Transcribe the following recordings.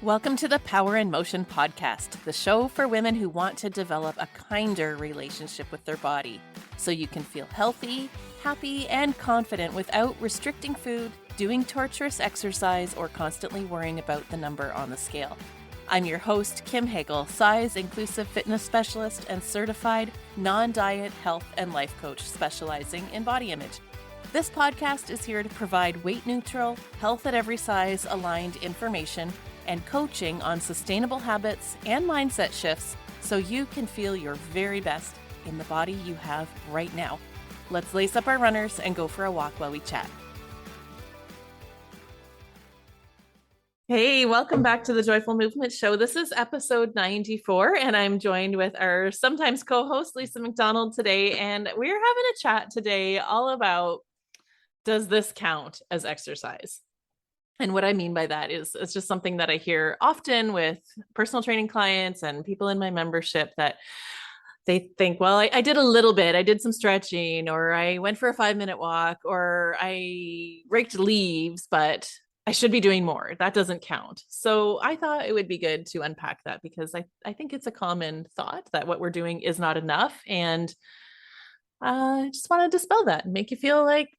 Welcome to the Power in Motion podcast, the show for women who want to develop a kinder relationship with their body so you can feel healthy, happy, and confident without restricting food, doing torturous exercise, or constantly worrying about the number on the scale. I'm your host, Kim Hagel, size-inclusive fitness specialist and certified non-diet health and life coach specializing in body image. This podcast is here to provide weight-neutral, health at every size aligned information and coaching on sustainable habits and mindset shifts so you can feel your very best in the body you have right now. Let's lace up our runners and go for a walk while we chat. Hey, welcome back to the Joyful Movement Show. This is episode 94, and I'm joined with our sometimes co-host, Lisa MacDonald, today, and we're having a chat today all about, does this count as exercise? And what I mean by that is it's just something that I hear often with personal training clients and people in my membership that they think, well, I did a little bit, I did some stretching, or I went for a 5-minute walk, or I raked leaves, but I should be doing more. That doesn't count. So I thought it would be good to unpack that because I think it's a common thought that what we're doing is not enough. And I just want to dispel that and make you feel like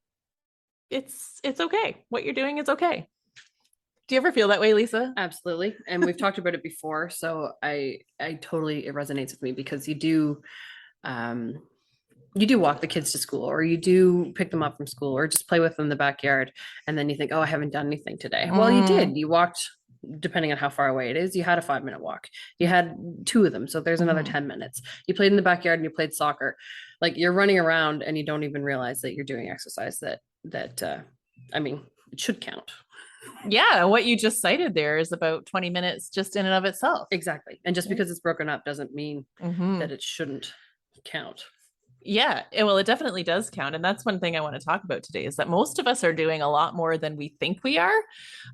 it's okay. What you're doing is okay. Do you ever feel that way, Lisa? Absolutely. And we've talked about it before. So I totally, it resonates with me because you do walk the kids to school, or you do pick them up from school, or just play with them in the backyard. And then you think, oh, I haven't done anything today. Well, you did. You walked, depending on how far away it is, you had a 5-minute walk. You had 2 of them. So there's another 10 minutes. You played in the backyard and you played soccer. Like, you're running around and you don't even realize that you're doing exercise it should count. Yeah, what you just cited there is about 20 minutes just in and of itself. Exactly. And just because it's broken up doesn't mean that it shouldn't count. Yeah, well, it definitely does count. And that's one thing I want to talk about today is that most of us are doing a lot more than we think we are,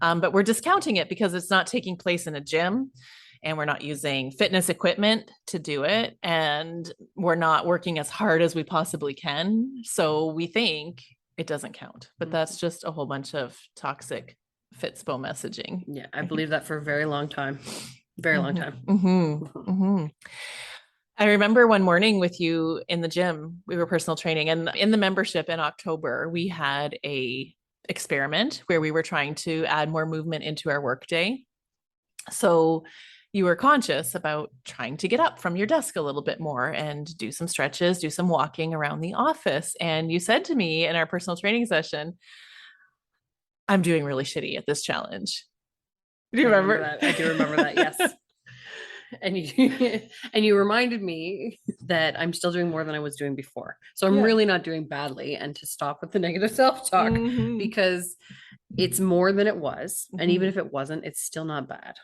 but we're discounting it because it's not taking place in a gym and we're not using fitness equipment to do it. And we're not working as hard as we possibly can. So we think it doesn't count, but that's just a whole bunch of toxic Fitspo messaging. Yeah, I believe that for a very long time. Very long time. I remember one morning with you in the gym, we were personal training, and in the membership in October, we had a experiment where we were trying to add more movement into our workday. So you were conscious about trying to get up from your desk a little bit more and do some stretches, do some walking around the office. And you said to me in our personal training session, I'm doing really shitty at this challenge. Do you remember that? I do remember that. Yes. And you reminded me that I'm still doing more than I was doing before. So I'm really not doing badly, and to stop with the negative self-talk because it's more than it was. And even if it wasn't, it's still not bad.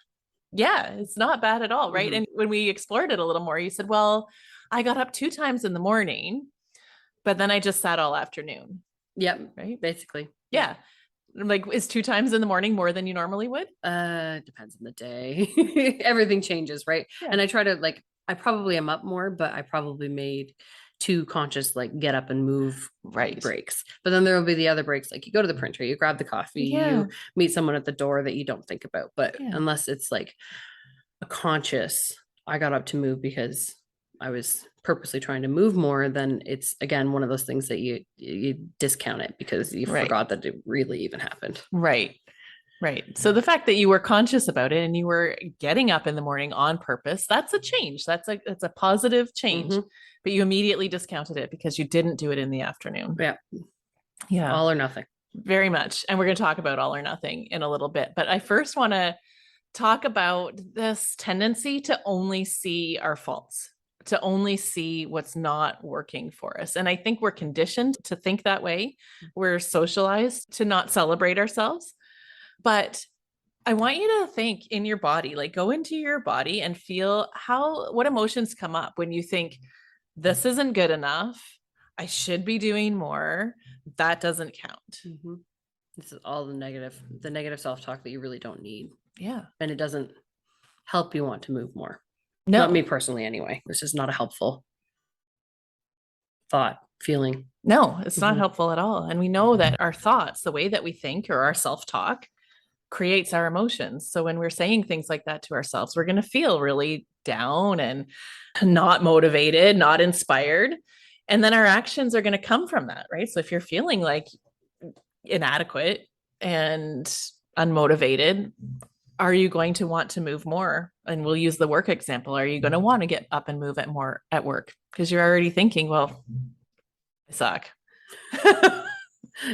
Yeah, it's not bad at all. Right. And when we explored it a little more, you said, well, I got up 2 times in the morning, but then I just sat all afternoon. Yep. Right. Basically. Yeah. Like, is 2 times in the morning more than you normally would? Depends on the day. Everything changes, right? Yeah. And I try to, I probably am up more, but I probably made 2 conscious, get up and move breaks. But then there will be the other breaks, like you go to the printer, you grab the coffee, you meet someone at the door that you don't think about. But unless it's like a conscious, I got up to move because I was purposely trying to move more, then it's, again, one of those things that you discount it because you forgot that it really even happened. Right. So the fact that you were conscious about it and you were getting up in the morning on purpose, that's a change. That's a positive change, but you immediately discounted it because you didn't do it in the afternoon. Yeah. All or nothing. Very much. And we're going to talk about all or nothing in a little bit, but I first want to talk about this tendency to only see our faults, to only see what's not working for us. And I think we're conditioned to think that way. We're socialized to not celebrate ourselves. But I want you to think in your body, go into your body and feel what emotions come up when you think this isn't good enough. I should be doing more. That doesn't count. This is all the negative self-talk that you really don't need. Yeah. And it doesn't help you want to move more. No. Not me personally, anyway. This is not a helpful thought, feeling. No, it's not helpful at all. And we know that our thoughts, the way that we think, or our self-talk, creates our emotions. So when we're saying things like that to ourselves, we're going to feel really down and not motivated, not inspired. And then our actions are going to come from that, right? So if you're feeling like inadequate and unmotivated, are you going to want to move more? And we'll use the work example. Are you going to want to get up and move more at work? Because you're already thinking, well, I suck.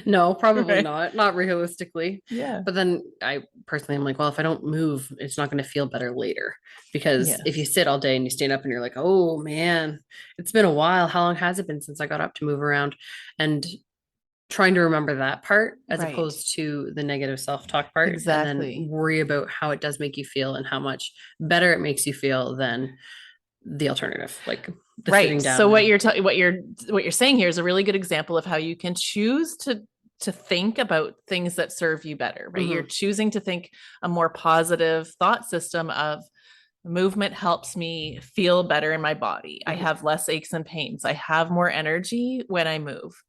No, probably Right. not realistically. Yeah. But then I personally am like, well, if I don't move, it's not going to feel better later. Because if you Yes. sit all day and you stand up and you're like, oh man, it's been a while. How long has it been since I got up to move around? And trying to remember that part as Right. opposed to the negative self-talk part, and then Exactly. worry about how it does make you feel and how much better it makes you feel than the alternative, like the sitting Right. down. So what you're saying here is a really good example of how you can choose to think about things that serve you better, right? You're choosing to think a more positive thought system of movement helps me feel better in my body. I have less aches and pains. I have more energy when I move.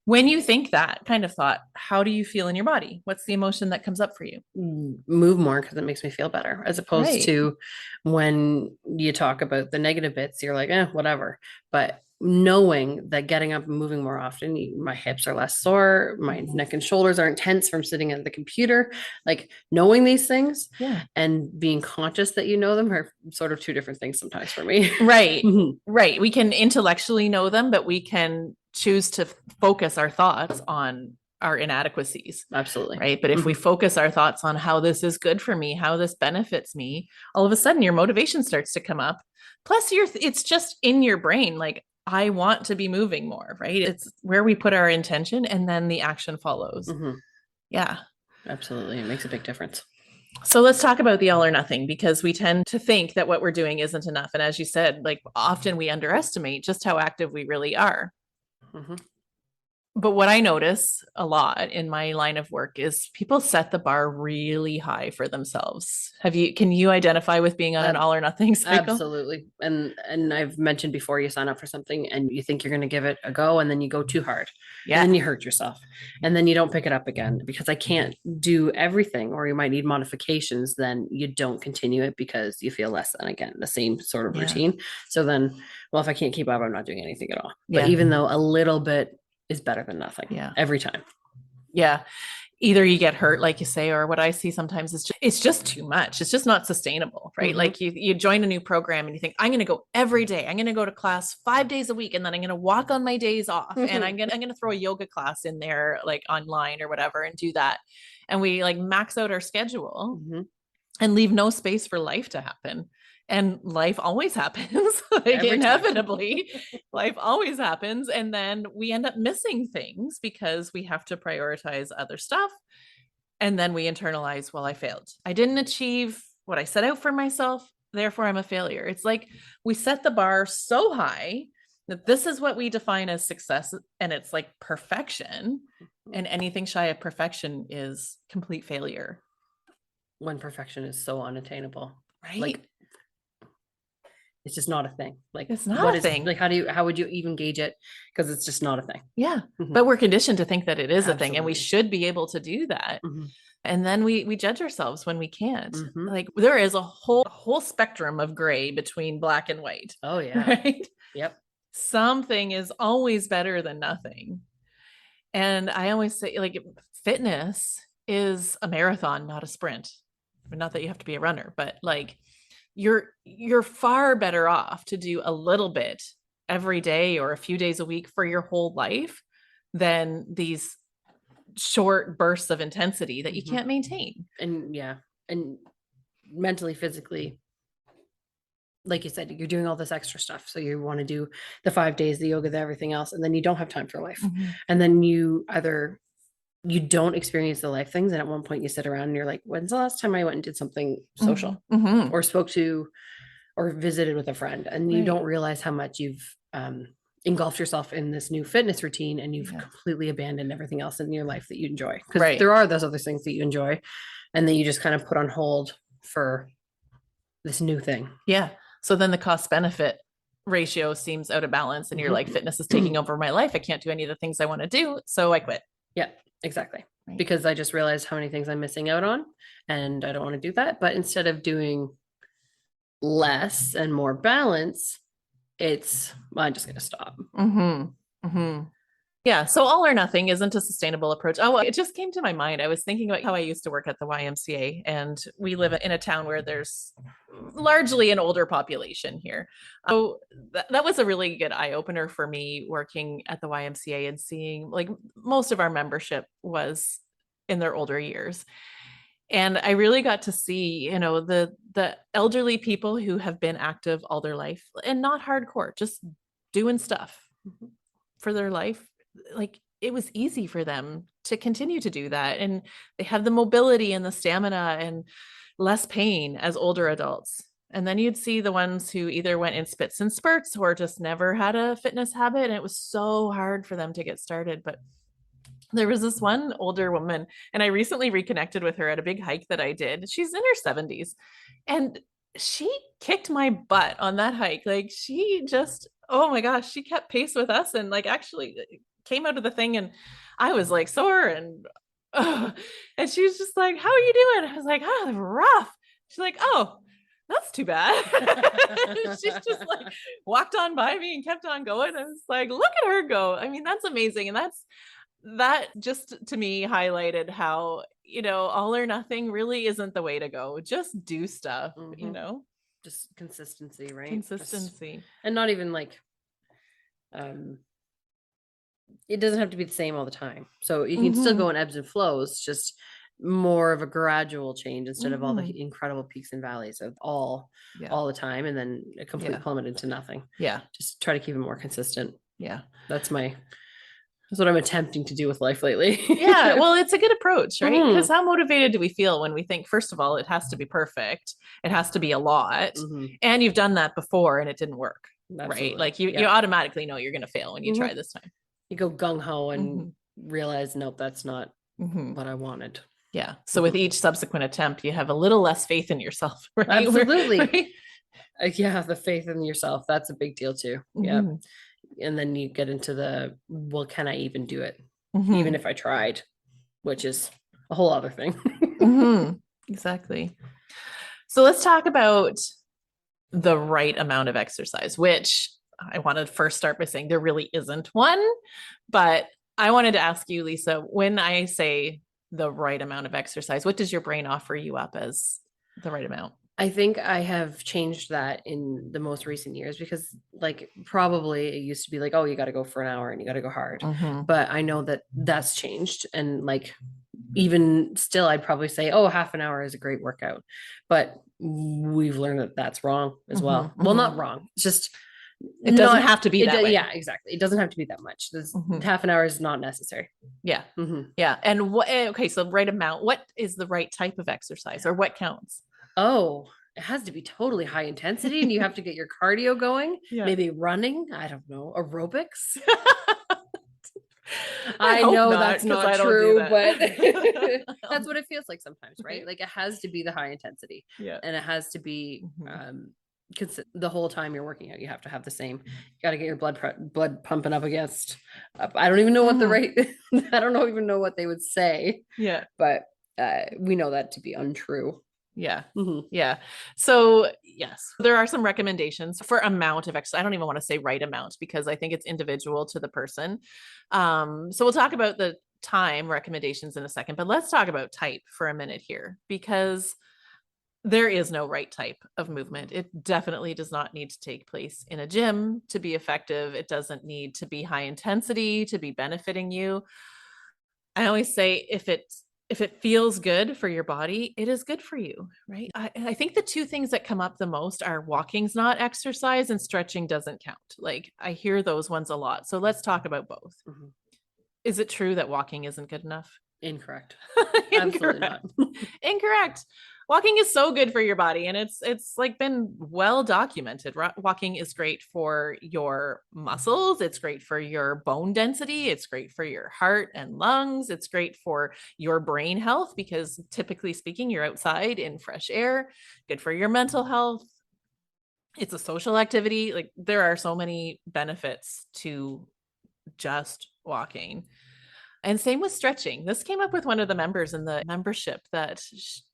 When you think that kind of thought, how do you feel in your body? What's the emotion that comes up for you? Move more because it makes me feel better, as opposed Right. to when you talk about the negative bits, you're like, whatever. But knowing that getting up and moving more often, my hips are less sore, my neck and shoulders aren't tense from sitting at the computer, like knowing these things, Yeah. and being conscious that you know them are sort of two different things sometimes for me. Right. Right. We can intellectually know them, but we can choose to focus our thoughts on our inadequacies. Absolutely. Right. But if we focus our thoughts on how this is good for me, how this benefits me, all of a sudden your motivation starts to come up. Plus, it's just in your brain. Like, I want to be moving more, right? It's where we put our intention and then the action follows. Yeah. Absolutely. It makes a big difference. So let's talk about the all or nothing, because we tend to think that what we're doing isn't enough. And as you said, like often we underestimate just how active we really are. But what I notice a lot in my line of work is people set the bar really high for themselves. Can you identify with being on an all or nothing cycle? Absolutely. And I've mentioned before, you sign up for something and you think you're going to give it a go, and then you go too hard. Yeah. And then you hurt yourself. And then you don't pick it up again because I can't do everything, or you might need modifications. Then you don't continue it because you feel less than, again, the same sort of routine. So then, well, if I can't keep up, I'm not doing anything at all. But even though a little bit is better than nothing. Every time. Yeah. Either you get hurt, like you say, or what I see sometimes is it's just too much. It's just not sustainable, right? Like you join a new program and you think, I'm going to go every day. I'm going to go to class 5 days a week, and then I'm going to walk on my days off, and I'm going to throw a yoga class in there, like online or whatever, and do that. And we like max out our schedule and leave no space for life to happen. And life always happens, like inevitably, life always happens. And then we end up missing things because we have to prioritize other stuff. And then we internalize, well, I failed. I didn't achieve what I set out for myself. Therefore, I'm a failure. It's like we set the bar so high that this is what we define as success. And it's like perfection. And anything shy of perfection is complete failure. When perfection is so unattainable. Right. Like, it's just not a thing. Like, it's not a thing. Like, how would you even gauge it? Because it's just not a thing. Yeah. But we're conditioned to think that it is a thing, and we should be able to do that. And then we judge ourselves when we can't. Like, there is a whole spectrum of gray between black and white. Oh yeah. Right. Yep. Something is always better than nothing. And I always say, like, fitness is a marathon, not a sprint. Not that you have to be a runner, but like, you're far better off to do a little bit every day or a few days a week for your whole life than these short bursts of intensity that you can't maintain. And and mentally, physically, like you said, you're doing all this extra stuff. So you want to do the 5 days, the yoga, the everything else, and then you don't have time for life. And then you don't experience the life things. And at one point you sit around and you're like, when's the last time I went and did something social or spoke to or visited with a friend? And you don't realize how much you've engulfed yourself in this new fitness routine, and you've completely abandoned everything else in your life that you enjoy. Because there are those other things that you enjoy, and then you just kind of put on hold for this new thing. Yeah. So then the cost benefit ratio seems out of balance, and you're like, fitness is taking over my life. I can't do any of the things I want to do. So I quit. Yeah. Exactly. because I just realized how many things I'm missing out on and I don't want to do that. But instead of doing less and more balance, I'm just going to stop. Yeah. So all or nothing isn't a sustainable approach. Oh, it just came to my mind. I was thinking about how I used to work at the YMCA, and we live in a town where there's largely an older population here. So that was a really good eye opener for me working at the YMCA and seeing like most of our membership was in their older years. And I really got to see, the elderly people who have been active all their life and not hardcore, just doing stuff for their life. Like it was easy for them to continue to do that. And they have the mobility and the stamina and less pain as older adults. And then you'd see the ones who either went in spits and spurts or just never had a fitness habit. And it was so hard for them to get started. But there was this one older woman, and I recently reconnected with her at a big hike that I did. She's in her 70s, and she kicked my butt on that hike. Like she just, oh my gosh, she kept pace with us and like actually came out of the thing, and I was like sore and and she was just like, "How are you doing?" I was like, "Oh, rough." She's like, "Oh, that's too bad." She's just like walked on by me and kept on going. I was like, "Look at her go." I mean, that's amazing, and that just to me highlighted how, all or nothing really isn't the way to go. Just do stuff, just consistency, right? Consistency. And not even like it doesn't have to be the same all the time. So you can still go in ebbs and flows, just more of a gradual change instead of all the incredible peaks and valleys of all the time and then a complete plummet into nothing. Yeah. Just try to keep it more consistent. Yeah. That's what I'm attempting to do with life lately. Yeah. Well, it's a good approach, right? Because how motivated do we feel when we think, first of all, it has to be perfect. It has to be a lot. And you've done that before and it didn't work. Absolutely. Right. Like you automatically know you're going to fail when you try this time. You go gung ho and realize, nope, that's not what I wanted. Yeah. So with each subsequent attempt, you have a little less faith in yourself. Right? Absolutely. Right? Yeah. The faith in yourself. That's a big deal too. Yeah. And then you get into well, can I even do it? Even if I tried, which is a whole other thing. Exactly. So let's talk about the right amount of exercise, which I want to first start by saying there really isn't one, but I wanted to ask you, Lisa, when I say the right amount of exercise, what does your brain offer you up as the right amount? I think I have changed that in the most recent years because like probably it used to be like, oh, you got to go for an hour and you got to go hard. But I know that that's changed. And like, even still, I'd probably say, oh, half an hour is a great workout, but we've learned that that's wrong as well. Well, not wrong. It's just, it doesn't have to be that way. Yeah, exactly. It doesn't have to be that much. Half an hour is not necessary. Yeah. Yeah. And okay. So right amount, what is the right type of exercise or what counts? Oh, it has to be totally high intensity and you have to get your cardio going. Maybe running. I don't know. Aerobics. I know that's not true, but that's what it feels like sometimes, right? Like it has to be the high intensity. Yeah. And it has to be the whole time you're working out, you have to have the same. You got to get your blood pumping up against. I don't even know what I don't even know what they would say. Yeah. But we know that to be untrue. Yeah. Yeah. So yes, there are some recommendations for amount of exercise. I don't even want to say right amount because I think it's individual to the person. So we'll talk about the time recommendations in a second, but let's talk about type for a minute here because there is no right type of movement. It definitely does not need to take place in a gym to be effective. It doesn't need to be high intensity to be benefiting you. I always say if it feels good for your body, it is good for you, right? I think the two things that come up the most are walking's not exercise and stretching doesn't count. Like I hear those ones a lot. So let's talk about both. Is it true that walking isn't good enough? Incorrect. Absolutely not. Incorrect. Walking is so good for your body and it's like been well documented. Walking is great for your muscles. It's great for your bone density. It's great for your heart and lungs. It's great for your brain health because typically speaking, you're outside in fresh air, good for your mental health. It's a social activity. Like there are so many benefits to just walking. And same with stretching. This came up with one of the members in the membership that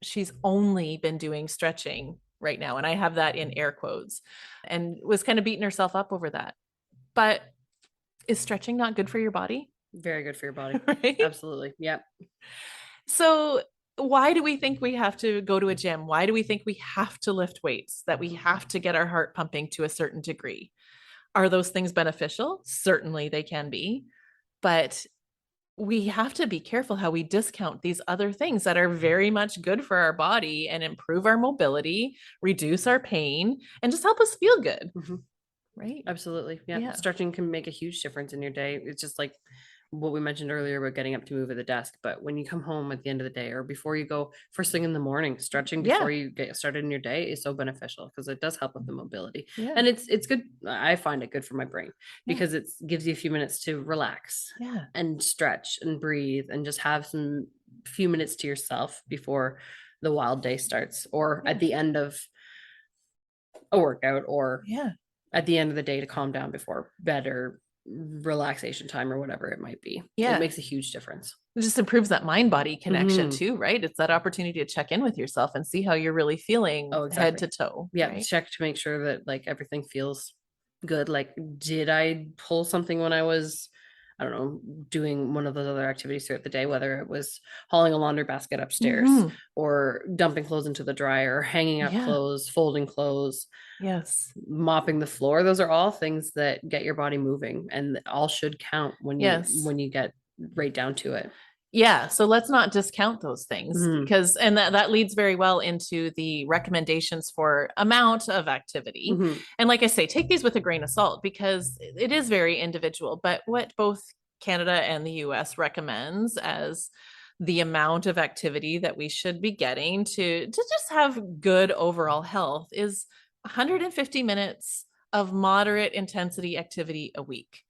she's only been doing stretching right now. And I have that in air quotes, and was kind of beating herself up over that. But is stretching not good for your body? Very good for your body. Right? Absolutely. Yep. So why do we think we have to go to a gym? Why do we think we have to lift weights, that we have to get our heart pumping to a certain degree? Are those things beneficial? Certainly they can be, but we have to be careful how we discount these other things that are very much good for our body and improve our mobility, reduce our pain, and just help us feel good. Mm-hmm. Right? Absolutely. Yeah. Yeah. Stretching can make a huge difference in your day. It's just like what we mentioned earlier about getting up to move at the desk. But when you come home at the end of the day or before you go first thing in the morning, stretching before Yeah. you get started in your day is so beneficial because it does help with the mobility. Yeah. And it's good. I find it good for my brain Yeah. because it gives you a few minutes to relax Yeah. and stretch and breathe and just have some few minutes to yourself before the wild day starts or Yeah. at the end of a workout or Yeah. at the end of the day to calm down before bed or relaxation time or whatever it might be. Yeah. It makes a huge difference. It just improves that mind body connection Mhm. too, right? It's that opportunity to check in with yourself and see how you're really feeling Oh, head exactly. to toe. Yeah, Right? check to make sure that like everything feels good. Like, did I pull something when I was, I don't know, doing one of those other activities throughout the day, whether it was hauling a laundry basket upstairs Mhm. or dumping clothes into the dryer, hanging up Yeah. clothes, folding clothes, Yes. mopping the floor. Those are all things that get your body moving and all should count Yes. when you get right down to it. Yeah, so let's not discount those things, Mhm. because and that leads very well into the recommendations for amount of activity. Mhm. And like I say, take these with a grain of salt because it is very individual. But what both Canada and the US recommends as the amount of activity that we should be getting to just have good overall health is 150 minutes of moderate intensity activity a week.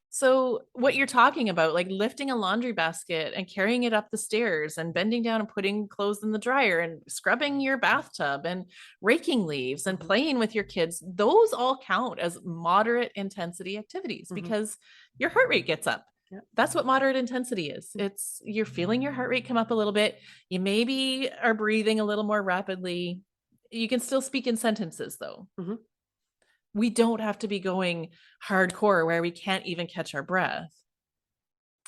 So, what you're talking about, like lifting a laundry basket and carrying it up the stairs and bending down and putting clothes in the dryer and scrubbing your bathtub and raking leaves and Mhm. playing with your kids, those all count as moderate intensity activities Mhm. because your heart rate gets up. Yep. That's what moderate intensity is. It's you're feeling your heart rate come up a little bit. You maybe are breathing a little more rapidly. You can still speak in sentences though. Mhm. We don't have to be going hardcore where we can't even catch our breath.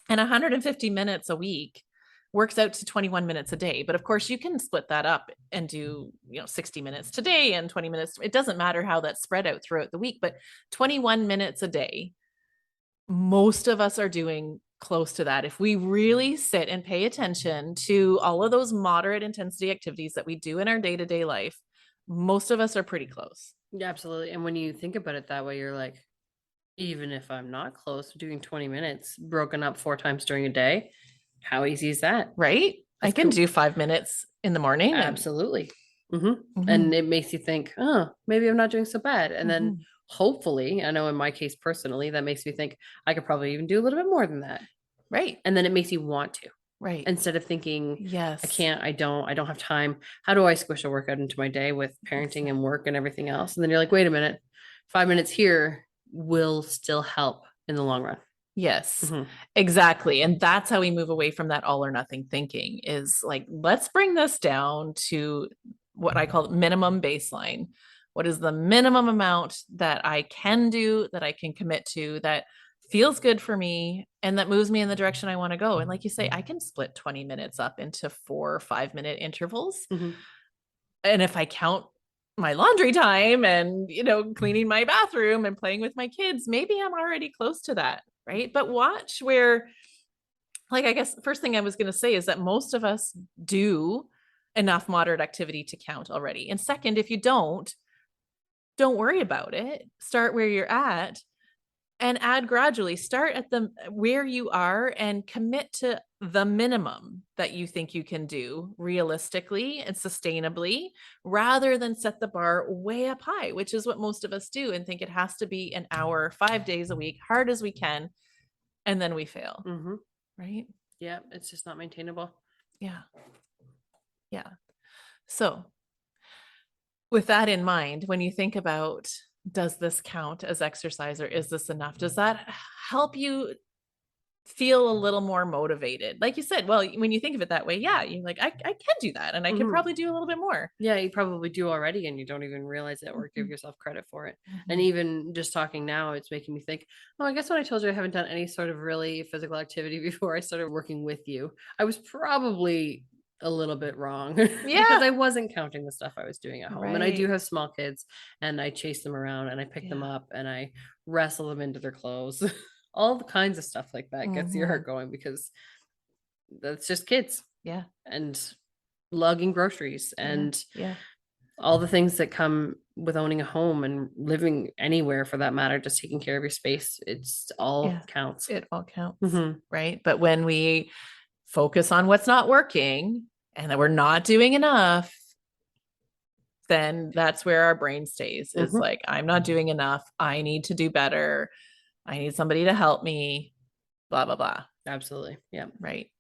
And 150 minutes a week works out to 21 minutes a day. But of course, you can split that up and do, 60 minutes today and 20 minutes. It doesn't matter how that's spread out throughout the week, but 21 minutes a day, most of us are doing close to that. If we really sit and pay attention to all of those moderate intensity activities that we do in our day to day life, most of us are pretty close. Yeah, absolutely. And when you think about it that way, you're like, even if I'm not close to doing 20 minutes broken up 4 times during a day, how easy is that? Right? I That's can do 5 minutes in the morning and absolutely. Hmm. And Mhm. it makes you think, oh, maybe I'm not doing so bad. And then Mhm. hopefully, I know in my case personally, that makes me think I could probably even do a little bit more than that. Right. And then it makes you want to. Right. Instead of thinking, I Yes. can't, I don't have time. How do I squish a workout into my day with parenting and work and everything else? And then you're like, wait a minute, 5 minutes here will still help in the long run. Yes. Mhm. Exactly. And that's how we move away from that all or nothing thinking is like, let's bring this down to what I call minimum baseline. What is the minimum amount that I can do, that I can commit to, that feels good for me and that moves me in the direction I want to go? And like you say, I can split 20 minutes up into 4 or 5 minute intervals. Mhm. And if I count my laundry time and, cleaning my bathroom and playing with my kids, maybe I'm already close to that. Right. But watch where, like, I guess the first thing I was going to say is that most of us do enough moderate activity to count already. And second, if you don't worry about it. Start where you're at and add gradually. Start at the where you are and commit to the minimum that you think you can do realistically and sustainably, rather than set the bar way up high, which is what most of us do, and think it has to be an hour 5 days a week, hard as we can, and then we fail. Mhm. Right? Yeah, it's just not maintainable. Yeah. Yeah. So with that in mind, when you think about, does this count as exercise or is this enough, does that help you feel a little more motivated. Like you said, well, when you think of it that way, yeah, you're like, I can do that. And I can probably do a little bit more. Yeah, you probably do already, and you don't even realize it or give yourself credit for it. And even just talking now, it's making me think, oh, I guess when I told you I haven't done any sort of really physical activity before I started working with you, I was probably a little bit wrong because I wasn't counting the stuff I was doing at home. And I do have small kids, and I chase them around and I pick them up and I wrestle them into their clothes. All the kinds of stuff like that gets your heart going because that's just kids. Yeah. And lugging groceries and all the things that come with owning a home and living anywhere for that matter, just taking care of your space. It's all counts. It all counts. Right. But when we focus on what's not working and that we're not doing enough, then that's where our brain stays. It's like, I'm not doing enough. I need to do better. I need somebody to help me, blah, blah, blah. Absolutely. Yeah. Right.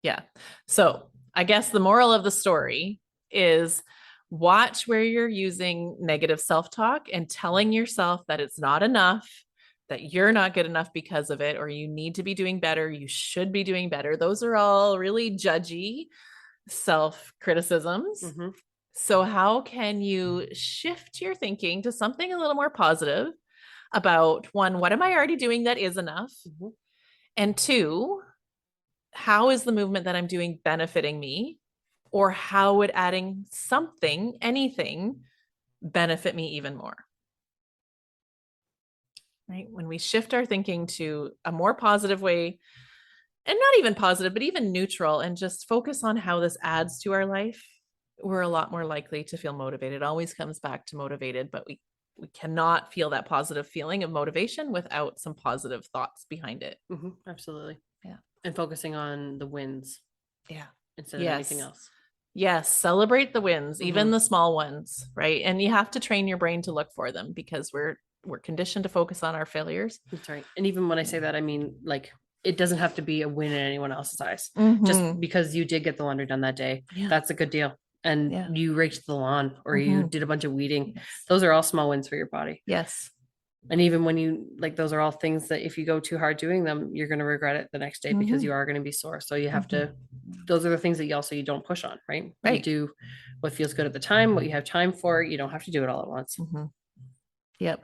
Yeah. So I guess the moral of the story is watch where you're using negative self-talk and telling yourself that it's not enough, that you're not good enough because of it, or you need to be doing better. You should be doing better. Those are all really judgy self-criticisms. So how can you shift your thinking to something a little more positive about, one, what am I already doing that is enough? And two, how is the movement that I'm doing benefiting me? Or how would adding something, anything, benefit me even more? Right? When we shift our thinking to a more positive way, and not even positive, but even neutral, and just focus on how this adds to our life, we're a lot more likely to feel motivated. It always comes back to motivated, but we cannot feel that positive feeling of motivation without some positive thoughts behind it. Absolutely. Yeah. And focusing on the wins. Yeah. Instead of anything else. Yes. Celebrate the wins, even the small ones. Right. And you have to train your brain to look for them because we're conditioned to focus on our failures. That's right. And even when I say that, I mean, like, it doesn't have to be a win in anyone else's eyes. Just because you did get the laundry done that day, that's a good deal. And you raked the lawn or you did a bunch of weeding. Those are all small wins for your body. Yes. And even when you, like, those are all things that if you go too hard doing them, you're going to regret it the next day because you are going to be sore. So you have to, those are the things that you don't push on, right? You do what feels good at the time, what you have time for. You don't have to do it all at once. Yep.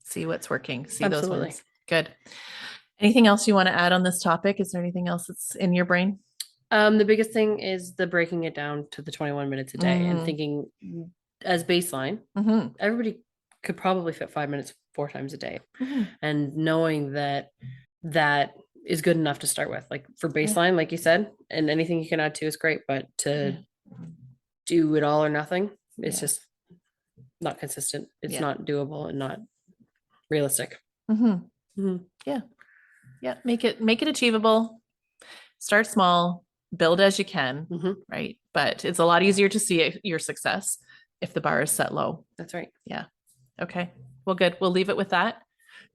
See what's working. See those ones. Good. Anything else you want to add on this topic? Is there anything else that's in your brain? The biggest thing is the breaking it down to the 21 minutes a day and thinking as baseline, everybody could probably fit 5 minutes 4 times a day. And knowing that that is good enough to start with, like for baseline, like you said, and anything you can add to is great, but to do it all or nothing, it's just not consistent. It's not doable and not realistic. Yeah. Make it achievable. Start small, build as you can. Right. But it's a lot easier to see your success if the bar is set low. That's right. Yeah. Okay. Well, good. We'll leave it with that.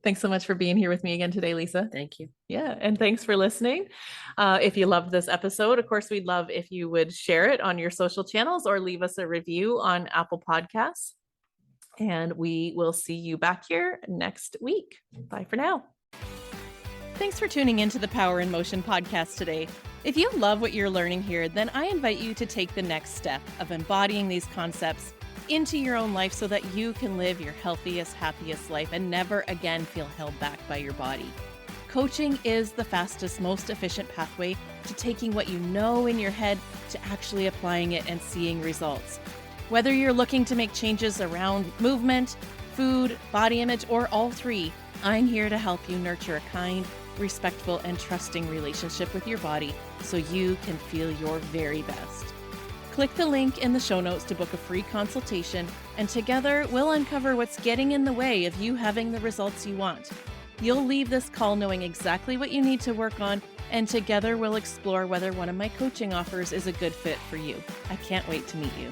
Thanks so much for being here with me again today, Lisa. Thank you. Yeah. And thanks for listening. If you loved this episode, of course, we'd love if you would share it on your social channels or leave us a review on Apple Podcasts. And we will see you back here next week. Bye for now. Thanks for tuning into the Power in Motion podcast today. If you love what you're learning here, then I invite you to take the next step of embodying these concepts into your own life so that you can live your healthiest, happiest life and never again feel held back by your body. Coaching is the fastest, most efficient pathway to taking what you know in your head to actually applying it and seeing results. Whether you're looking to make changes around movement, food, body image, or all three, I'm here to help you nurture a kind, respectful, and trusting relationship with your body so you can feel your very best. Click the link in the show notes to book a free consultation, and together we'll uncover what's getting in the way of you having the results you want. You'll leave this call knowing exactly what you need to work on, and together we'll explore whether one of my coaching offers is a good fit for you. I can't wait to meet you.